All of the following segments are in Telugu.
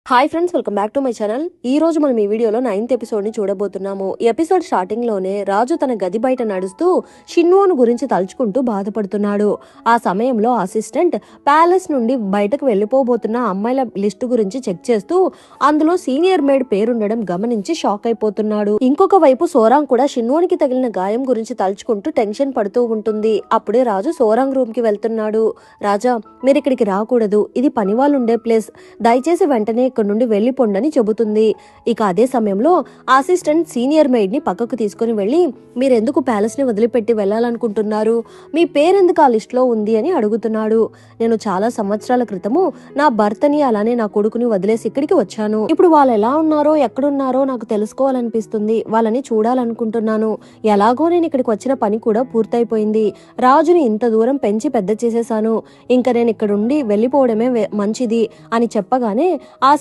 Hi friends, welcome back to my channel. ఈ రోజు మనం ఈ వీడియోలో 9th ఎపిసోడ్ ని చూడబోతున్నాము. ఈ ఎపిసోడ్ స్టార్టింగ్ లోనే రాజు తన గది బయట నడుస్తూ షిన్వోను గురించి తలుచుకుంటూ బాధపడుతున్నాడు. ఆ సమయంలో అసిస్టెంట్ ప్యాలెస్ నుండి బయటకు వెళ్లిపోబోతున్న అమ్మాయిల లిస్టు గురించి చెక్ చేస్తూ అందులో సీనియర్ మేడ్ పేరుండడం గమనించి షాక్ అయిపోతున్నాడు. ఇంకొక వైపు సోరాంగ్ కూడా షిన్వోనికి తగిలిన గాయం గురించి తలుచుకుంటూ టెన్షన్ పడుతూ ఉంటుంది. అప్పుడే రాజు సోరాంగ్ రూమ్ కి వెళ్తున్నాడు. రాజా, మీరు ఇక్కడికి రాకూడదు, ఇది పని వాళ్ళు ఉండే ప్లేస్, దయచేసి వెంటనే ఇక్కడ నుండి వెళ్లిపోండని చెబుతుంది. ఇక అదే సమయంలో అసిస్టెంట్ సీనియర్ మెయిడ్ ని పక్కకు తీసుకుని వెళ్లి, మీరెందుకు ప్యాలెస్ ని వదిలిపెట్టి వెళ్లాలనుకుంటున్నారు, మీ పేరెందుకు ఆ లిస్ట్ లో ఉంది అని అడుగుతున్నాడు. నేను చాలా సంవత్సరాల క్రితము నా భర్తని అలానే నా కొడుకుని వదిలేసి ఇక్కడికి వచ్చాను. ఇప్పుడు వాళ్ళు ఎలా ఉన్నారో ఎక్కడున్నారో నాకు తెలుసుకోవాలనిపిస్తుంది, వాళ్ళని చూడాలనుకుంటున్నాను. ఎలాగో నేను ఇక్కడికి వచ్చిన పని కూడా పూర్తయిపోయింది. రాజుని ఇంత దూరం పెంచి పెద్ద చేసేసాను, ఇంకా నేను ఇక్కడ ఉండి వెళ్లిపోవడమే మంచిది అని చెప్పగానే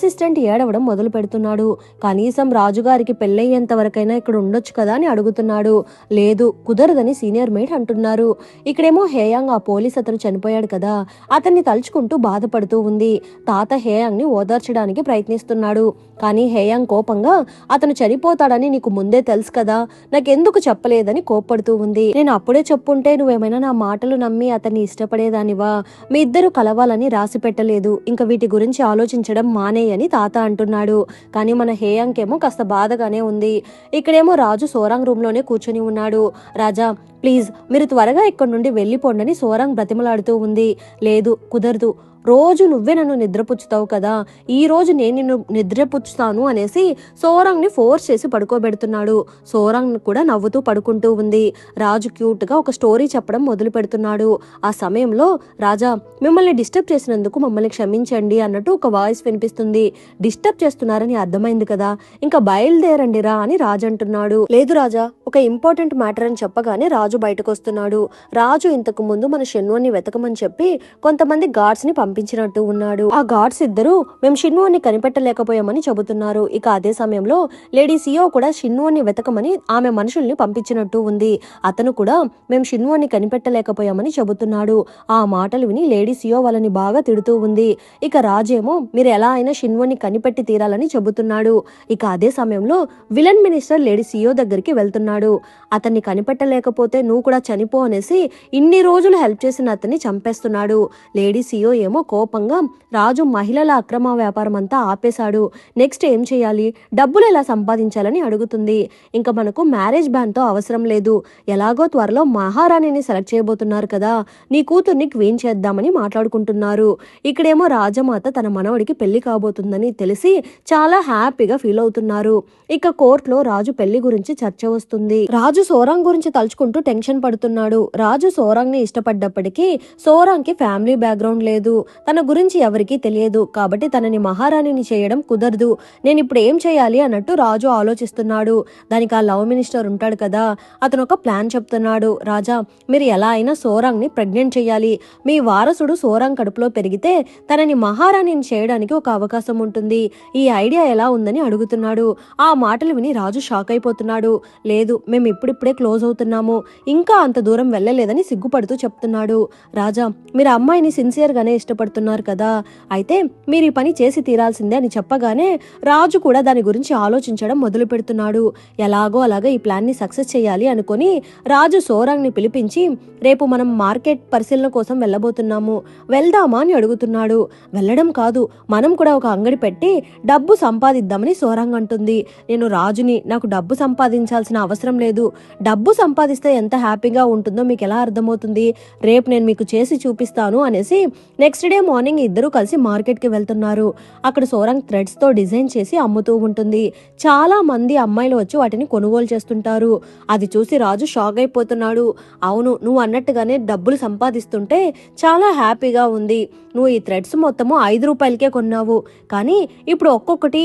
అసిస్టెంట్ ఏడవడం మొదలు పెడుతున్నాడు. కనీసం రాజుగారికి పెళ్ళయ్యేంత వరకైనా ఇక్కడ ఉండొచ్చు కదా అని అడుగుతున్నాడు. లేదు, కుదరదని సీనియర్ మేట్ అంటున్నారు. ఇక్కడేమో హేయాంగ్, ఆ పోలీస్ అతను చనిపోయాడు కదా, అతన్ని తలుచుకుంటూ బాధపడుతూ ఉంది. తాత హేయాంగ్ ని ఓదార్చడానికి ప్రయత్నిస్తున్నాడు. కానీ హేయాంగ్ కోపంగా, అతను చనిపోతాడని నీకు ముందే తెలుసు కదా, నాకెందుకు చెప్పలేదని కోప్పడుతూ ఉంది. నేను అప్పుడే చెప్పుంటే నువ్వేమైనా నా మాటలు నమ్మి అతన్ని ఇష్టపడేదానివా? మీ ఇద్దరు కలవాలని రాసి పెట్టలేదు, ఇంకా వీటి గురించి ఆలోచించడం మానేయని తాత అంటున్నాడు. కానీ మన హేయాంగ్ ఏమో కాస్త బాధగానే ఉంది. ఇక్కడేమో రాజు సోరాంగ్ రూమ్ లోనే కూర్చొని ఉన్నాడు. రాజా, ప్లీజ్ మీరు త్వరగా ఇక్కడ నుండి వెళ్లిపోండని సోరాంగ్ బ్రతిమలాడుతూ ఉంది. లేదు, కుదరదు, రోజు నువ్వే నన్ను నిద్రపుచ్చుతావు కదా, ఈ రోజు నేను నిన్ను నిద్రపుచ్చుతాను అనేసి సోరాంగ్ ని ఫోర్స్ చేసి పడుకోబెడుతున్నాడు. సోరాంగ్ కూడా నవ్వుతూ పడుకుంటూ ఉంది. రాజు క్యూట్ గా ఒక స్టోరీ చెప్పడం మొదలు పెడుతున్నాడు. ఆ సమయంలో, రాజా, మిమ్మల్ని డిస్టర్బ్ చేసినందుకు మమ్మల్ని క్షమించండి అన్నట్టు ఒక వాయిస్ వినిపిస్తుంది. డిస్టర్బ్ చేస్తున్నారని అర్థమైంది కదా, ఇంకా బయలుదేరండిరా అని రాజు అంటున్నాడు. లేదు రాజా, ఒక ఇంపార్టెంట్ మ్యాటర్ అని చెప్పగానే రాజు బయటకు వస్తున్నాడు. రాజు ఇంతకు ముందు మన షిన్వోని వెతకమని చెప్పి కొంతమంది గార్డ్స్ ని పంపించినట్టు ఉన్నాడు. ఆ గార్డ్స్ ఇద్దరు మేము షిన్వోని కనిపెట్టలేకపోయామని చెబుతున్నారు. ఇక అదే సమయంలో లేడీ సియో కూడా షిన్వోని వెతకమని ఆమె మనుషుల్ని పంపించినట్టు ఉంది. అతను కూడా మేము షిన్వోని కనిపెట్టలేకపోయామని చెబుతున్నాడు. ఆ మాటలు విని లేడీ సియో వాళ్ళని బాగా తిడుతూ ఉంది. ఇక రాజేమో మీరు ఎలా అయినా షిన్వోని కనిపెట్టి తీరాలని చెబుతున్నాడు. ఇక అదే సమయంలో విలన్ మినిస్టర్ లేడీ సియో దగ్గరికి వెళ్తున్నాడు. అతన్ని కనిపెట్టలేకపోతే నువ్వు కూడా చనిపో అనేసి ఇన్ని రోజులు హెల్ప్ చేసిన అతన్ని చంపేస్తున్నాడు. లేడీ సియో ఏమో కోపంగా, రాజు మహిళల అక్రమ వ్యాపారం అంతా ఆపేశాడు, నెక్స్ట్ ఏం చేయాలి, డబ్బులు ఎలా సంపాదించాలని అడుగుతుంది. ఇంకా మనకు మ్యారేజ్ బ్యాన్ తో అవసరం లేదు, ఎలాగో త్వరలో మహారాణిని సెలెక్ట్ చేయబోతున్నారు కదా, నీ కూతుర్ని క్వీన్ చేద్దామని మాట్లాడుకుంటున్నారు. ఇక్కడేమో రాజమాత తన మనవడికి పెళ్లి కాబోతుందని తెలిసి చాలా హ్యాపీగా ఫీల్ అవుతున్నారు. ఇక కోర్టులో రాజు పెళ్లి గురించి చర్చ వస్తుంది. రాజు సోరాంగ్ గురించి తలుచుకుంటూ టెన్షన్ పడుతున్నాడు. రాజు సోరాంగ్ ని ఇష్టపడ్డప్పటికీ సోరాంగ్ కి ఫ్యామిలీ బ్యాక్గ్రౌండ్ లేదు, తన గురించి ఎవరికీ తెలియదు, కాబట్టి తనని మహారాణిని చేయడం కుదరదు. నేను ఇప్పుడు ఏం చేయాలి అన్నట్టు రాజు ఆలోచిస్తున్నాడు. దానికి ఆ లవ్ మినిస్టర్ ఉంటాడు కదా, అతను ఒక ప్లాన్ చెప్తున్నాడు. రాజా, మీరు ఎలా అయినా సోరాంగ్ ని ప్రెగ్నెంట్ చేయాలి, మీ వారసుడు సోరాంగ్ కడుపులో పెరిగితే తనని మహారాణిని చేయడానికి ఒక అవకాశం ఉంటుంది, ఈ ఐడియా ఎలా ఉందని అడుగుతున్నాడు. ఆ మాటలు విని రాజు షాక్ అయిపోతున్నాడు. లేదు, మేము ఇప్పుడిప్పుడే క్లోజ్ అవుతున్నాము, ఇంకా అంత దూరం వెళ్ళలేదని సిగ్గుపడుతూ చెప్తున్నాడు. రాజా, మీరు అమ్మాయిని సిన్సియర్ గానే ఇష్టపడుతున్నారు కదా, అయితే మీరు ఈ పని చేసి తీరాల్సిందే అని చెప్పగానే రాజు కూడా దాని గురించి ఆలోచించడం మొదలు పెడుతున్నాడు. ఎలాగో అలాగా ఈ ప్లాన్ ని సక్సెస్ చేయాలి అనుకుని రాజు సోరాంగ్ ని పిలిపించి, రేపు మనం మార్కెట్ పరిశీలన కోసం వెళ్ళబోతున్నాము, వెళ్దామా అని అడుగుతున్నాడు. వెళ్ళడం కాదు, మనం కూడా ఒక అంగడి పెట్టి డబ్బు సంపాదిద్దామని సోరాంగ్ అంటుంది. నేను రాజుని, నాకు డబ్బు సంపాదించాల్సిన అవసరం లేదు, డబ్బు సంపాదిస్తే ఎంత హ్యాపీగా ఉంటుందో మీకు ఎలా అర్థమవుతుంది, రేపు నేను మీకు చేసి చూపిస్తాను అనేసి నెక్స్ట్ డే మార్నింగ్ ఇద్దరు కలిసి మార్కెట్ కి వెళ్తున్నారు. అక్కడ సోరాంగ్ థ్రెడ్స్ తో డిజైన్ చేసి అమ్ముతూ ఉంటుంది. చాలా మంది అమ్మాయిలు వచ్చి వాటిని కొనుగోలు చేస్తుంటారు. అది చూసి రాజు షాక్ అయిపోతున్నాడు. అవును, నువ్వు అన్నట్టుగానే డబ్బులు సంపాదిస్తుంటే చాలా హ్యాపీగా ఉంది, నువ్వు ఈ థ్రెడ్స్ మొత్తము 5 రూపాయలకే కొన్నావు, కానీ ఇప్పుడు ఒక్కొక్కటి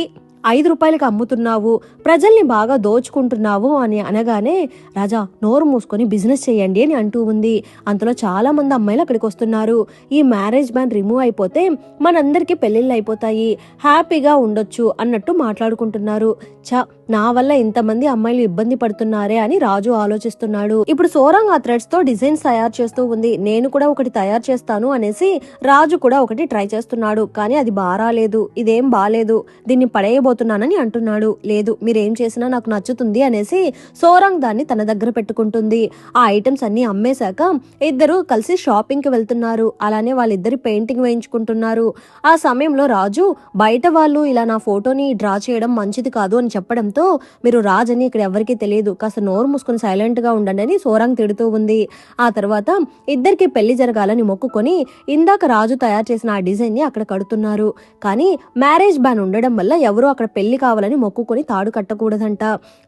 రూపాయలకి అమ్ముతున్నావు, ప్రజల్ని బాగా దోచుకుంటున్నావు అని అనగానే రాజా నోరు మూసుకొని బిజినెస్ చేయండి అని అంటూ ఉంది. అంతలో చాలా మంది అమ్మాయిలు అక్కడికి వస్తున్నారు. ఈ మ్యారేజ్ బ్యాన్ రిమూవ్ అయిపోతే మనందరికీ పెళ్లిళ్ళు అయిపోతాయి, హ్యాపీగా ఉండొచ్చు అన్నట్టు మాట్లాడుకుంటున్నారు. నా వల్ల ఇంతమంది అమ్మాయిలు ఇబ్బంది పడుతున్నారే అని రాజు ఆలోచిస్తున్నాడు. ఇప్పుడు సోరంగ్ ఆ థ్రెడ్స్ తో డిజైన్స్ తయారు చేస్తూ ఉంది. నేను కూడా ఒకటి తయారు చేస్తాను అనేసి రాజు కూడా ఒకటి ట్రై చేస్తున్నాడు. కానీ అది బారాలేదు, ఇదేం బాలేదు, దీన్ని పడేయబోతున్నానని అంటున్నాడు. లేదు, మీరేం చేసినా నాకు నచ్చుతుంది అనేసి సోరంగ్ దాన్ని తన దగ్గర పెట్టుకుంటుంది. ఆ ఐటమ్స్ అన్ని అమ్మేశాక ఇద్దరు కలిసి షాపింగ్ కి వెళ్తున్నారు. అలానే వాళ్ళిద్దరి పెయింటింగ్ వేయించుకుంటున్నారు. ఆ సమయంలో రాజు బయట వాళ్ళు ఇలా నా ఫోటోని డ్రా చేయడం మంచిది కాదు అని చెప్పడంతో మీరు రాజ్ అని ఇక్కడ ఎవరికీ తెలియదు, కాస్త నోరు మూసుకొని సైలెంట్ గా ఉండండి అని సోరంగ్ తిడుతూ ఉంది. ఆ తర్వాత ఇద్దరికి పెళ్లి జరగాలని మొక్కుకొని ఇందాక రాజు తయారు చేసిన ఆ డిజైన్ ని అక్కడ కడుతున్నారు. కానీ మ్యారేజ్ బ్యాన్ ఉండడం వల్ల ఎవరు అక్కడ పెళ్లి కావాలని మొక్కుకొని తాడు కట్టకూడదంట.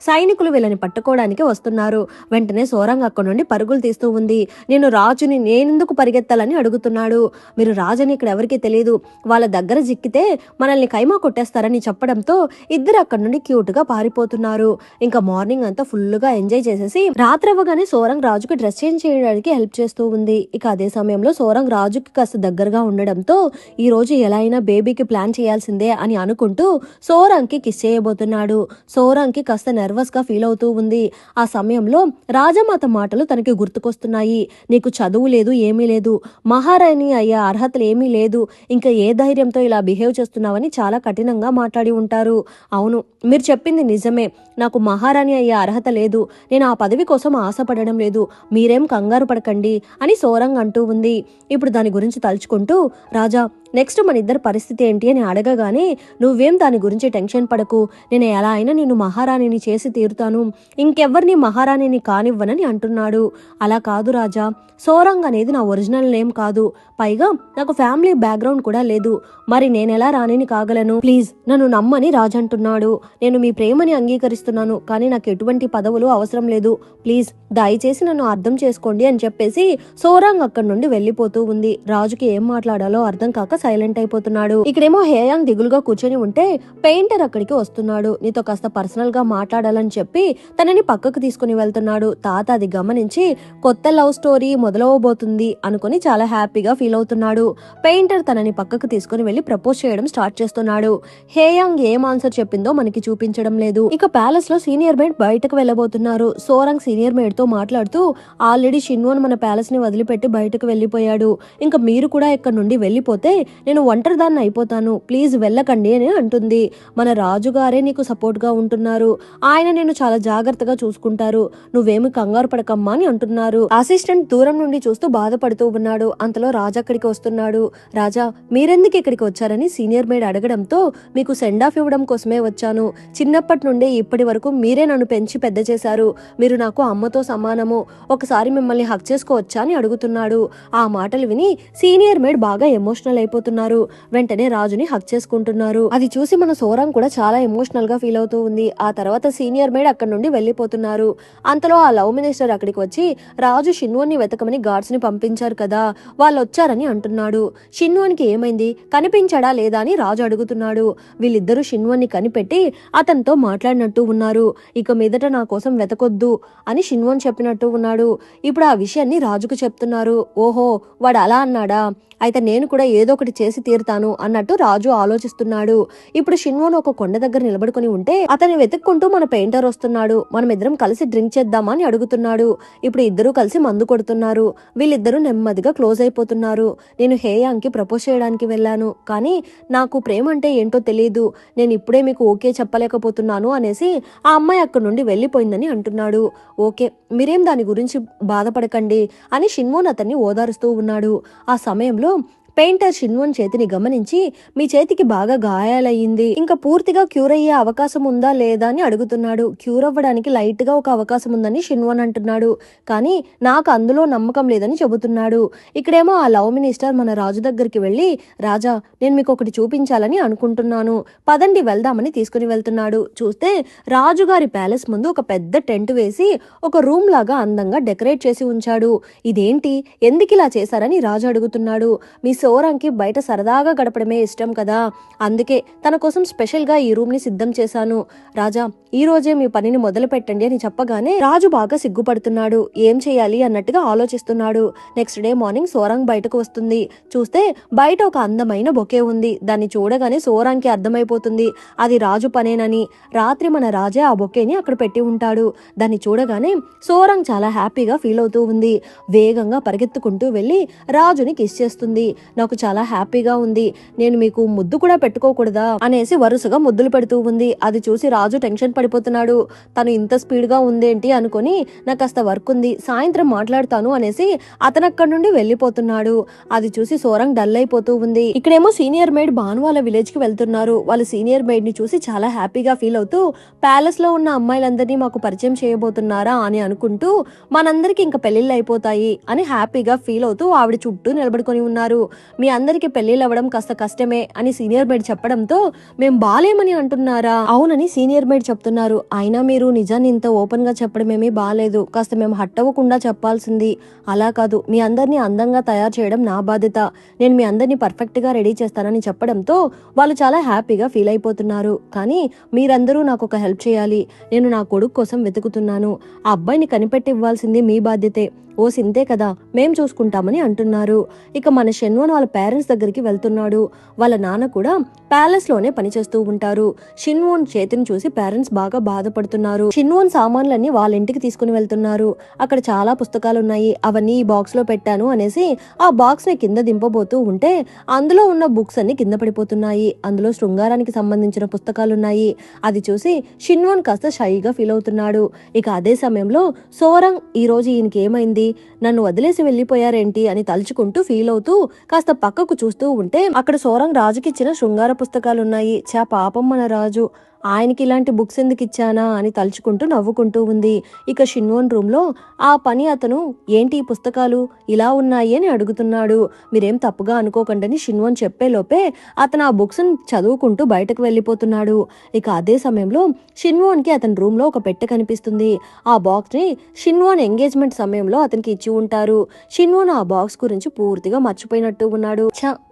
సైనికులు వీళ్ళని పట్టుకోవడానికి వస్తున్నారు. వెంటనే సోరంగ్ అక్కడ నుండి పరుగులు తీస్తూ ఉంది. నేను రాజుని నేనెందుకు పరిగెత్తాలని అడుగుతున్నాడు. మీరు రాజుని ఇక్కడ ఎవరికీ తెలియదు, వాళ్ళ దగ్గర జిక్కితే మనల్ని కైమా కొట్టేస్తారని చెప్పడంతో ఇద్దరు అక్కడ నుండి క్యూట్ గా పారిపోతున్నారు. ఇంకా మార్నింగ్ అంతా ఫుల్ గా ఎంజాయ్ చేసేసి రాత్రవ్వగానే సోరంగ్ రాజుకి డ్రెస్ చేంజ్ చేయడానికి హెల్ప్ చేస్తూ ఉంది. ఇక అదే సమయంలో సోరంగ్ రాజుకి కాస్త దగ్గరగా ఉండడంతో ఈ రోజు ఎలా అయినా బేబీకి ప్లాన్ చేయాల్సిందే అని అనుకుంటూ సోరంగ్ కి కిస్ చేయబోతున్నాడు. సోరంగ్ కి కాస్త నర్వస్ గా ఫీల్ అవుతూ ఉంది. ఆ సమయంలో రాజమాత మాటలు తనకి గుర్తుకొస్తున్నాయి. నీకు చదువు లేదు, ఏమీ లేదు, మహారాణి అయ్యే అర్హతలు ఏమీ లేదు, ఇంకా ఏ ధైర్యంతో ఇలా బిహేవ్ చేస్తున్నావని చాలా కఠినంగా మాట్లాడి ఉంటారు. అవును, మీరు చెప్పింది నిజమే, నాకు మహారాణి అయ్యే అర్హత లేదు, నేను ఆ పదవి కోసం ఆశపడడం లేదు, మీరేం కంగారు పడకండి అని సోరంగ్ అంటూ ఉంది. ఇప్పుడు దాని గురించి తలుచుకుంటూ రాజా నెక్స్ట్ మన ఇద్దరు పరిస్థితి ఏంటి అని అడగగానే నువ్వేం దాని గురించి టెన్షన్ పడకు, నేను ఎలా అయినా నిన్ను మహారాణిని చేసి తీరుతాను, ఇంకెవ్వరిని మహారాణిని కానివ్వనని అంటున్నాడు. అలా కాదు రాజా, సోరంగ్ అనేది నా ఒరిజినల్ నేమ్ కాదు, పైగా నాకు ఫ్యామిలీ బ్యాక్గ్రౌండ్ కూడా లేదు, మరి నేనెలా రాణిని కాగలను, ప్లీజ్ నన్ను నమ్మని రాజు అంటున్నాడు. నేను మీ ప్రేమని అంగీకరిస్తున్నాను, కానీ నాకు ఎటువంటి పదవులు అవసరం లేదు, ప్లీజ్ దయచేసి నన్ను అర్థం చేసుకోండి అని చెప్పేసి సోరంగ్ అక్కడి నుండి వెళ్లిపోతూ ఉంది. రాజుకి ఏం మాట్లాడాలో అర్థం కాక సైలెంట్ అయిపోతున్నాడు. ఇక్కడేమో హేయాంగ్ దిగులుగా కూర్చొని ఉంటే పెయింటర్ అక్కడికి వస్తున్నాడు. నీతో కాస్త పర్సనల్ గా మాట్లాడాలని చెప్పి తనని పక్కకు తీసుకుని వెళ్తున్నాడు. తాత అది గమనించి కొత్త లవ్ స్టోరీ మొదలవబోతుంది అనుకుని చాలా హ్యాపీగా ఫీల్ అవుతున్నాడు. పెయింటర్ తనని పక్కకు తీసుకుని వెళ్లి ప్రపోజ్ చేయడం స్టార్ట్ చేస్తున్నాడు. హేయాంగ్ ఏం ఆన్సర్ చెప్పిందో మనకి చూపించడం లేదు. ఇక ప్యాలెస్ లో సీనియర్ మేడ్ బయటకు వెళ్లబోతున్నారు. సోరంగ్ సీనియర్ మేడ్ తో మాట్లాడుతూ ఆల్రెడీ షిన్వోన్ మన ప్యాలెస్ ని వదిలిపెట్టి బయటకు వెళ్లిపోయాడు, ఇంకా మీరు కూడా ఇక్కడ నుండి వెళ్లిపోతే నేను ఒంటరిదాన్ని అయిపోతాను, ప్లీజ్ వెళ్ళకండి అని అంటుంది. మన రాజుగారే నీకు సపోర్ట్ గా ఉంటున్నారు, ఆయన నేను చాలా జాగ్రత్తగా చూసుకుంటారు, నువ్వేమి కంగారు పడకమ్మా అని అంటున్నారు. అసిస్టెంట్ దూరం నుండి చూస్తూ బాధపడుతూ ఉన్నాడు. అంతలో రాజు అక్కడికి వస్తున్నాడు. రాజా మీరెందుకు ఇక్కడికి వచ్చారని సీనియర్ మేడ్ అడగడంతో మీకు సెండ్ ఆఫ్ ఇవ్వడం కోసమే వచ్చాను, చిన్నప్పటి నుండే ఇప్పటి వరకు మీరే నన్ను పెంచి పెద్ద చేశారు, మీరు నాకు అమ్మతో సమానము, ఒకసారి మిమ్మల్ని హక్ చేసుకోవచ్చా అని అడుగుతున్నాడు. ఆ మాటలు విని సీనియర్ మేడ్ బాగా ఎమోషనల్ అయిపోతున్నారు. వెంటనే రాజుని హక్ చేసుకుంటున్నారు. అది చూసి మన సోరంగ్ కూడా చాలా ఎమోషనల్ గా ఫీల్ అవుతూ ఉంది. ఆ తర్వాత సీనియర్ మేడ్ అక్కడ నుండి వెళ్లిపోతున్నారు. అంతలో ఆ లవ్ మినిస్టర్ అక్కడికి వచ్చి రాజు షిన్వోన్ ని వెతకమని గార్డ్స్ ని పంపించారు కదా, వాళ్ళు వచ్చారని అంటున్నాడు. షిన్వోన్ కి ఏమైంది, కనిపించాడా లేదా అని రాజు అడుగుతున్నాడు. వీళ్ళిద్దరూ షిన్వోన్ ని కనిపెట్టి అతనితో మాట్లాడినట్టు ఉన్నారు. ఇక మీదట నా కోసం వెతకొద్దు అని షిన్వోన్ చెప్పినట్టు ఉన్నాడు. ఇప్పుడు ఆ విషయాన్ని రాజుకు చెప్తున్నారు. ఓహో వాడు అలా అన్నాడా, అయితే నేను కూడా ఏదో ఒకటి చేసి తీరుతాను అన్నట్టు రాజు ఆలోచిస్తున్నాడు. ఇప్పుడు షిన్వోన్ ఒక కొండ దగ్గర నిలబడుకుని ఉంటే అతన్ని వెతుక్కుంటూ మన పెయింటర్ వస్తున్నాడు. మనం ఇద్దరం కలిసి డ్రింక్ చేద్దామా అని అడుగుతున్నాడు. ఇప్పుడు ఇద్దరు కలిసి మందు కొడుతున్నారు. వీళ్ళిద్దరూ నెమ్మదిగా క్లోజ్ అయిపోతున్నారు. నేను హేయాంగ్ కి ప్రపోజ్ చేయడానికి వెళ్ళాను, కానీ నాకు ప్రేమ అంటే ఏంటో తెలియదు, నేను ఇప్పుడే మీకు ఓకే చెప్పలేకపోతున్నాను అనేసి ఆ అమ్మాయి అక్కడి నుండి వెళ్లిపోయిందని అంటున్నాడు. ఓకే మీరేం దాని గురించి బాధపడకండి అని షిన్వోన్ అతన్ని ఓదారుస్తూ ఉన్నాడు. ఆ సమయంలో పెయింటర్ షిన్వోన్ చేతిని గమనించి మీ చేతికి బాగా గాయాలయ్యింది, ఇంకా పూర్తిగా క్యూర్ అయ్యే అవకాశం ఉందా లేదా అని అడుగుతున్నాడు. క్యూర్ అవ్వడానికి లైట్ గా ఒక అవకాశం ఉందని షిన్వోన్ అంటున్నాడు, కానీ నాకు అందులో నమ్మకం లేదని చెబుతున్నాడు. ఇక్కడేమో ఆ లవ్ మినిస్టర్ మన రాజు దగ్గరికి వెళ్లి రాజా నేను మీకు ఒకటి చూపించాలని అనుకుంటున్నాను, పదండి వెళ్దామని తీసుకుని వెళ్తున్నాడు. చూస్తే రాజుగారి ప్యాలెస్ ముందు ఒక పెద్ద టెంట్ వేసి ఒక రూమ్ లాగా అందంగా డెకరేట్ చేసి ఉంచాడు. ఇదేంటి, ఎందుకు ఇలా చేశారని రాజు అడుగుతున్నాడు. మీ సోరాంగ్కి బయట సరదాగా గడపడమే ఇష్టం కదా, అందుకే తన కోసం స్పెషల్ గా ఈ రూమ్ ని సిద్ధం చేశాను. రాజా, ఈ రోజే మీ పనిని మొదలు పెట్టండి అని చెప్పగానే రాజు బాగా సిగ్గుపడుతున్నాడు. ఏం చేయాలి అన్నట్టుగా ఆలోచిస్తున్నాడు. నెక్స్ట్ డే మార్నింగ్ సోరాంగ్ బయటకు వస్తుంది. చూస్తే బయట ఒక అందమైన బొకే ఉంది. దాన్ని చూడగానే సోరాంగ్ కి అర్థమైపోతుంది అది రాజు పనేనని. రాత్రి మన రాజే ఆ బొకేని అక్కడ పెట్టి ఉంటాడు. దాన్ని చూడగానే సోరాంగ్ చాలా హ్యాపీగా ఫీల్ అవుతూ ఉంది. వేగంగా పరిగెత్తుకుంటూ వెళ్లి రాజుని కిస్ చేస్తుంది. నాకు చాలా హ్యాపీగా ఉంది, నేను మీకు ముద్దు కూడా పెట్టుకోకూడదా అనేసి వరుసగా ముద్దులు పెడుతూ ఉంది. అది చూసి రాజు టెన్షన్ పడిపోతున్నాడు. తను ఇంత స్పీడ్ గా ఉందేంటి అనుకుని నాకు కాస్త వర్క్ ఉంది, సాయంత్రం మాట్లాడతాను అనేసి అతను అక్కడి నుండి వెళ్లిపోతున్నాడు. అది చూసి సోరాంగ్ డల్ అయిపోతూ ఉంది. ఇక్కడేమో సీనియర్ మెయిడ్ భాను వాళ్ళ విలేజ్ కి వెళ్తున్నారు. వాళ్ళ సీనియర్ మెయిడ్ ని చూసి చాలా హ్యాపీగా ఫీల్ అవుతూ ప్యాలెస్ లో ఉన్న అమ్మాయిలందరినీ మాకు పరిచయం చేయబోతున్నారా అని అనుకుంటూ మనందరికి ఇంకా పెళ్లిళ్ళు అయిపోతాయి అని హ్యాపీగా ఫీల్ అవుతూ ఆవిడ చుట్టూ నిలబడుకొని ఉన్నారు. మీ అందరికి పెళ్లిళ్ళు అవ్వడం కాస్త కష్టమే అని సీనియర్ మెయిడ్ చెప్పడంతో మేం బాలేమని అంటున్నారా? అవునని సీనియర్ మెయిడ్ చెప్తున్నారు. అయినా మీరు నిజాన్ని ఇంత ఓపెన్ గా చెప్పడమేమీ బాలేదు, కాస్త మేము హట్ అవ్వకుండా చెప్పాల్సింది. అలా కాదు, మీ అందరినీ అందంగా తయారు చేయడం నా బాధ్యత, నేను మీ అందరినీ పర్ఫెక్ట్ గా రెడీ చేస్తానని చెప్పడంతో వాళ్ళు చాలా హ్యాపీగా ఫీల్ అయిపోతున్నారు. కానీ మీరందరూ నాకు ఒక హెల్ప్ చేయాలి, నేను నా కొడుకు కోసం వెతుకుతున్నాను, ఆ అబ్బాయిని కనిపెట్టి ఇవ్వాల్సింది మీ బాధ్యతే. ఓ సింతే కదా, మేం చూసుకుంటామని అంటున్నారు. ఇక మన షెన్వాన్ వాళ్ళ పేరెంట్స్ దగ్గరికి వెళ్తున్నాడు. వాళ్ళ నాన్న కూడా ప్యాలెస్ లోనే పనిచేస్తూ ఉంటారు. షిన్వోన్ చేతిని చూసి పేరెంట్స్ బాగా బాధపడుతున్నారు. షిన్వోన్ సామాన్లన్నీ వాళ్ళ ఇంటికి తీసుకుని వెళ్తున్నారు. అక్కడ చాలా పుస్తకాలు ఉన్నాయి, అవన్నీ ఈ బాక్స్ లో పెట్టాను అనేసి ఆ బాక్స్ ని కింద దింపబోతూ ఉంటే అందులో ఉన్న బుక్స్ అన్ని కింద పడిపోతున్నాయి. అందులో శృంగారానికి సంబంధించిన పుస్తకాలున్నాయి. అది చూసి షిన్వోన్ కాస్త షైగా ఫీల్ అవుతున్నాడు. ఇక అదే సమయంలో సోరంగ్ ఈ రోజు ఈయనకి ఏమైంది, నన్ను వదిలేసి వెళ్లిపోయారేంటి అని తలుచుకుంటూ ఫీల్ అవుతూ కాస్త పక్కకు చూస్తూ ఉంటే అక్కడ సోరంగ్ రాజుకిచ్చిన శృంగార పుస్తకాలున్నాయి. పాపం మన రాజు, ఆయనకి ఇలాంటి బుక్స్ ఎందుకు ఇచ్చానా అని తలుచుకుంటూ నవ్వుకుంటూ ఉంది. ఇక షిన్వోన్ రూమ్ లో ఆ పని అతను ఏంటి ఈ పుస్తకాలు ఇలా ఉన్నాయి అని అడుగుతున్నాడు. మీరేం తప్పుగా అనుకోకండి షిన్వోన్ చెప్పేలోపే అతను ఆ బుక్స్ చదువుకుంటూ బయటకు వెళ్లిపోతున్నాడు. ఇక అదే సమయంలో షిన్వోన్ కి అతని రూమ్ లో ఒక పెట్టె కనిపిస్తుంది. ఆ బాక్స్ ని షిన్వోన్ ఎంగేజ్మెంట్ సమయంలో అతనికి ఇచ్చి ఉంటారు. షిన్వోన్ ఆ బాక్స్ గురించి పూర్తిగా మర్చిపోయినట్టు ఉన్నాడు.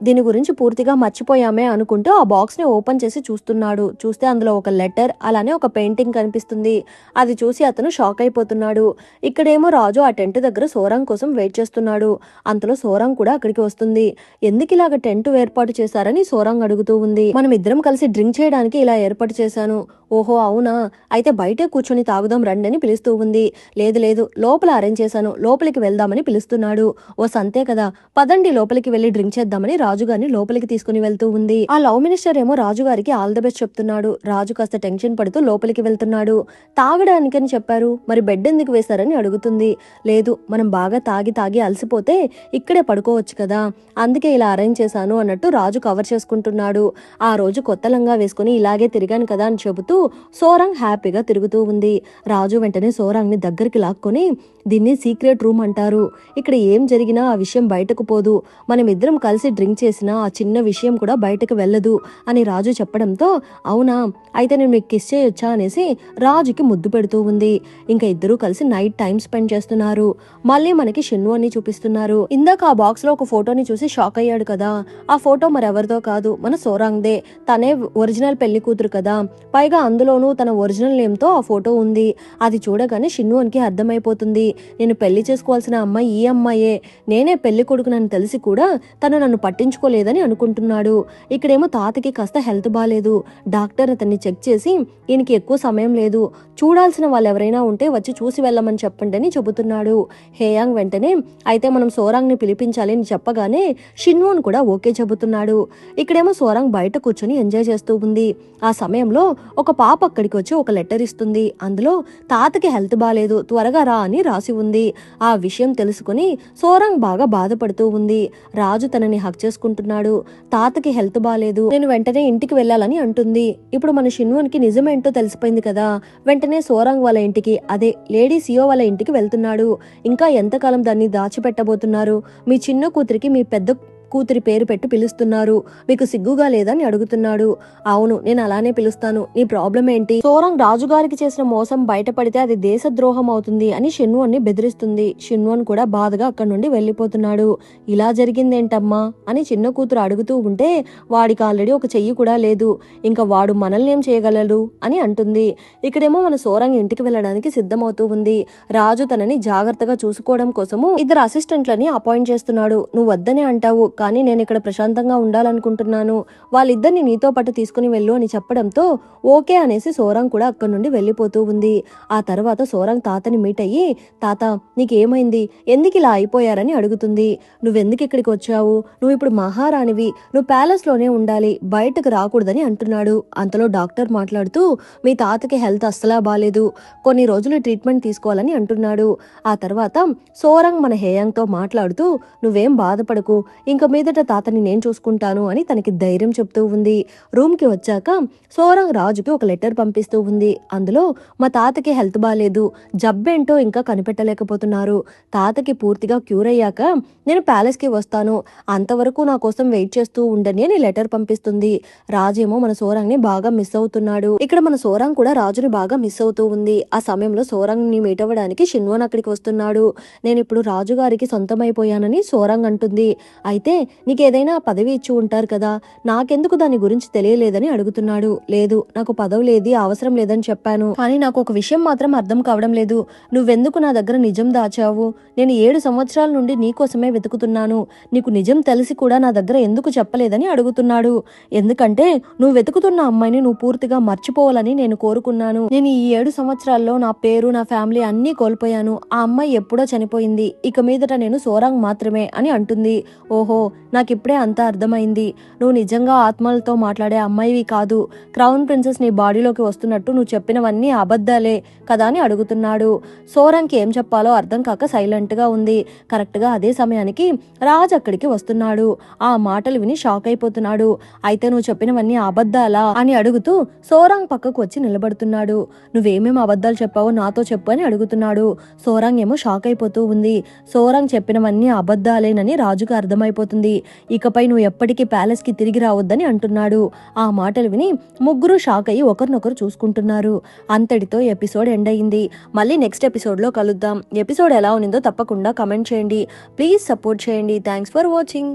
దీని గురించి పూర్తిగా మర్చిపోయామే అనుకుంటూ ఆ బాక్స్ ని ఓపెన్ చేసి చూస్తున్నాడు. చూస్తే అందులో ఒక లెటర్ అలానే ఒక పెయింటింగ్ కనిపిస్తుంది. అది చూసి అతను షాక్ అయిపోతున్నాడు. ఇక్కడేమో రాజు ఆ టెంట్ దగ్గర సోరాంగ్ కోసం వెయిట్ చేస్తున్నాడు. అంతలో సోరాంగ్ కూడా అక్కడికి వస్తుంది. ఎందుకు ఇలాగ టెంట్ ఏర్పాటు చేశారని సోరాంగ్ అడుగుతూ ఉంది. మనం ఇద్దరం కలిసి డ్రింక్ చేయడానికి ఇలా ఏర్పాటు చేశాను. ఓహో అవునా, అయితే బయటే కూర్చొని తాగుదాం రండి అని పిలుస్తూ ఉంది. లేదు లేదు, లోపల అరేంజ్ చేశాను, లోపలికి వెళ్దామని పిలుస్తున్నాడు. ఓ సంతే కదా, పదండి లోపలికి వెళ్లి డ్రింక్ చేద్దామని రాజుగారిని లోపలికి తీసుకుని వెళ్తూ ఉంది. ఆ లవ్ మినిస్టర్ ఏమో రాజుగారికి ఆల్ ద బెస్ట్ చెప్తున్నాడు. రాజు కాస్త టెన్షన్ పడుతూ లోపలికి వెళ్తున్నాడు. తాగడానికని చెప్పారు, మరి బెడ్ ఎందుకు వేశారని అడుగుతుంది. లేదు, మనం బాగా తాగి తాగి అలసిపోతే ఇక్కడే పడుకోవచ్చు కదా, అందుకే ఇలా అరేంజ్ చేశాను అన్నట్టు రాజు కవర్ చేసుకుంటున్నాడు. ఆ రోజు కొత్త లంగా వేసుకుని ఇలాగే తిరిగాను కదా అని చెబుతూ సోరాంగ్ హ్యాపీగా తిరుగుతూ ఉంది. రాజు వెంటనే సోరాంగ్ ని దగ్గరికి లాక్కొని దీన్ని సీక్రెట్ రూమ్ అంటారు, ఇక్కడ ఏం జరిగినా ఆ విషయం బయటకు పోదు, మనం ఇద్దరం కలిసి డ్రింక్ చేసినా ఆ చిన్న విషయం కూడా బయటకు వెళ్ళదు అని రాజు చెప్పడంతో అవునా, అయితే నేను మీకు కిస్ చేయొచ్చా అనేసి రాజుకి ముద్దు పెడుతూ ఉంది. ఇంకా ఇద్దరూ కలిసి నైట్ టైం స్పెండ్ చేస్తున్నారు. మళ్ళీ మనకి షిన్వోన్ని చూపిస్తున్నారు. ఇందాక ఆ బాక్స్ లో ఒక ఫోటోని చూసి షాక్ అయ్యాడు కదా, ఆ ఫోటో మరెవరిదో కాదు మన సోరాంగ్దే. తనే ఒరిజినల్ పెళ్లి కూతురు కదా, పైగా అందులోనూ తన ఒరిజినల్ నేమ్ తో ఆ ఫోటో ఉంది. అది చూడగానే షిన్వోన్ కి అర్థమైపోతుంది, నేను పెళ్లి చేసుకోవాల్సిన అమ్మాయి ఈ అమ్మాయే, నేనే పెళ్లి కొడుకునని తెలిసి కూడా తను నన్ను పట్టించుకోలేదని అనుకుంటున్నాడు. ఇక్కడేమో తాతకి కాస్త హెల్త్ బాలేదు. డాక్టర్ అతన్ని చెక్ చేసి ఈయనకి ఎక్కువ సమయం లేదు, చూడాల్సిన వాళ్ళు ఎవరైనా ఉంటే వచ్చి చూసి వెళ్ళమని చెప్పండి అని చెబుతున్నాడు. హేయాంగ్ వెంటనే అయితే మనం సోరాంగ్ ని పిలిపించాలి అని చెప్పగానే షిన్వోన్ కూడా ఓకే చెబుతున్నాడు. ఇక్కడేమో సోరాంగ్ బయట కూర్చొని ఎంజాయ్ చేస్తూ ఉంది. ఆ సమయంలో ఒక పాప అక్కడికి వచ్చి ఒక లెటర్ ఇస్తుంది. అందులో తాతకి హెల్త్ బాలేదు, త్వరగా రా అని రాసి ఉంది. ఆ విషయం తెలుసుకుని సోరాంగ్ బాగా బాధపడుతూ ఉంది. రాజు తనని హక్ చేసుకుంటున్నాడు. తాతకి హెల్త్ బాలేదు, నేను వెంటనే ఇంటికి వెళ్ళాలని అంటుంది. ఇప్పుడు మన షిన్వోన్ కి నిజమేంటో తెలిసిపోయింది కదా, వెంటనే సోరాంగ్ వాళ్ళ ఇంటికి అదే లేడీ సియో వాళ్ళ ఇంటికి వెళ్తున్నాడు. ఇంకా ఎంతకాలం దాన్ని దాచిపెట్టబోతున్నారు, మీ చిన్న కూతురికి మీ పెద్ద కూతురి పేరు పెట్టి పిలుస్తున్నారు, మీకు సిగ్గుగా లేదని అడుగుతున్నాడు. అవును, నేను అలానే పిలుస్తాను, నీ ప్రాబ్లం ఏంటి? సోరంగ్ రాజుగారికి చేసిన మోసం బయటపడితే అది దేశద్రోహం అవుతుంది అని షిన్వోన్ని బెదిరిస్తుంది. షిన్వోన్ కూడా బాధగా అక్కడి నుండి వెళ్లిపోతున్నాడు. ఇలా జరిగిందేంటమ్మా అని చిన్న కూతురు అడుగుతూ ఉంటే, వాడికి ఆల్రెడీ ఒక చెయ్యి కూడా లేదు, ఇంకా వాడు మనల్ని ఏం చేయగలడు అని అంటుంది. ఇక్కడేమో మన సోరంగ్ ఇంటికి వెళ్ళడానికి సిద్ధమవుతూ ఉంది. రాజు తనని జాగ్రత్తగా చూసుకోవడం కోసము ఇద్దరు అసిస్టెంట్లని అపాయింట్ చేస్తున్నాడు. నువ్వు వద్దనే అంటావు, కానీ నేను ఇక్కడ ప్రశాంతంగా ఉండాలనుకుంటున్నాను, వాళ్ళిద్దరిని నీతో పాటు తీసుకుని వెళ్ళు అని చెప్పడంతో ఓకే అనేసి సోరంగ్ కూడా అక్కడి నుండి వెళ్ళిపోతూ ఉంది. ఆ తర్వాత సోరంగ్ తాతని మీట్ అయ్యి, తాత నీకేమైంది, ఎందుకు ఇలా అయిపోయారని అడుగుతుంది. నువ్వెందుకు ఇక్కడికి వచ్చావు, నువ్వు ఇప్పుడు మహారాణివి, నువ్వు ప్యాలెస్ లోనే ఉండాలి, బయటకు రాకూడదని అంటున్నాడు. అంతలో డాక్టర్ మాట్లాడుతూ, మీ తాతకి హెల్త్ అస్సలా బాలేదు, కొన్ని రోజులు ట్రీట్మెంట్ తీసుకోవాలని అంటున్నాడు. ఆ తర్వాత సోరంగ్ మన హేయాంగ్ తో మాట్లాడుతూ, నువ్వేం బాధపడకు, ఇంక మీదట తాతని నేను చూసుకుంటాను అని తనకి ధైర్యం చెప్తూ ఉంది. రూమ్ కి వచ్చాక సోరంగ్ రాజుకి ఒక లెటర్ పంపిస్తూ ఉంది. అందులో మా తాతకి హెల్త్ బాలేదు, జబ్బేంటో ఇంకా కనిపెట్టలేకపోతున్నారు, తాతకి పూర్తిగా క్యూర్ అయ్యాక నేను ప్యాలెస్ కి వస్తాను, అంతవరకు నా కోసం వెయిట్ చేస్తూ ఉండని అని లెటర్ పంపిస్తుంది. రాజేమో మన సోరంగ్ ని బాగా మిస్ అవుతున్నాడు. ఇక్కడ మన సోరంగ్ కూడా రాజుని బాగా మిస్ అవుతూ ఉంది. ఆ సమయంలో సోరంగ్ ని మీట్ అవ్వడానికి షిన్వోన్ అక్కడికి వస్తున్నాడు. నేను ఇప్పుడు రాజుగారికి సొంతమైపోయానని సోరంగ్ అంటుంది. అయితే నీకేదైనా పదవి ఇచ్చి ఉంటారు కదా, నాకెందుకు దాని గురించి తెలియలేదని అడుగుతున్నాడు. లేదు, నాకు పదవి లేది అవసరం లేదని చెప్పాను, కానీ నాకు ఒక విషయం మాత్రం అర్థం కావడం లేదు, నువ్వెందుకు నా దగ్గర నిజం దాచావు? నేను 7 సంవత్సరాల నుండి నీకోసమే వెతుకుతున్నాను, నీకు నిజం తెలిసి కూడా నా దగ్గర ఎందుకు చెప్పలేదని అడుగుతున్నాడు. ఎందుకంటే నువ్వు వెతుకుతున్న అమ్మాయిని నువ్వు పూర్తిగా మర్చిపోవాలని నేను కోరుకున్నాను. నేను ఈ 7 సంవత్సరాల్లో నా పేరు, నా ఫ్యామిలీ అన్నీ కోల్పోయాను, ఆ అమ్మాయి ఎప్పుడో చనిపోయింది, ఇక మీదట నేను సోరంగ్ మాత్రమే అని అంటుంది. ఓహో, నాకిప్పుడే అంతా అర్థమైంది, నువ్వు నిజంగా ఆత్మలతో మాట్లాడే అమ్మాయివి కాదు, క్రౌన్ ప్రిన్సెస్ నీ బాడీలోకి వస్తున్నట్టు నువ్వు చెప్పినవన్నీ అబద్ధాలే కదా అని అడుగుతున్నాడు. సోరంగ్కి ఏం చెప్పాలో అర్థం కాక సైలెంట్ గా ఉంది. కరెక్ట్ గా అదే సమయానికి రాజ్ అక్కడికి వస్తున్నాడు. ఆ మాటలు విని షాక్ అయిపోతున్నాడు. అయితే నువ్వు చెప్పినవన్నీ అబద్ధాలా అని అడుగుతూ సోరంగ్ పక్కకు వచ్చి నిలబడుతున్నాడు. నువ్వేమేమి అబద్ధాలు చెప్పావో నాతో చెప్పు అని అడుగుతున్నాడు. సోరంగ్ ఏమో షాక్ అయిపోతూ ఉంది. సోరంగ్ చెప్పినవన్నీ అబద్ధాలేనని రాజుకు అర్థమైపోతుంది. ఇకపై నువ్వు ఎప్పటికీ ప్యాలెస్ కి తిరిగి రావద్దని అంటున్నాడు. ఆ మాటలు విని ముగ్గురు షాక్ అయ్యి ఒకరినొకరు చూసుకుంటున్నారు. అంతటితో ఎపిసోడ్ ఎండ్ అయింది. మళ్ళీ నెక్స్ట్ ఎపిసోడ్ లో కలుద్దాం. ఎపిసోడ్ ఎలా ఉన్నదో తప్పకుండా కమెంట్ చేయండి. ప్లీజ్ సపోర్ట్ చేయండి. Thanks for watching.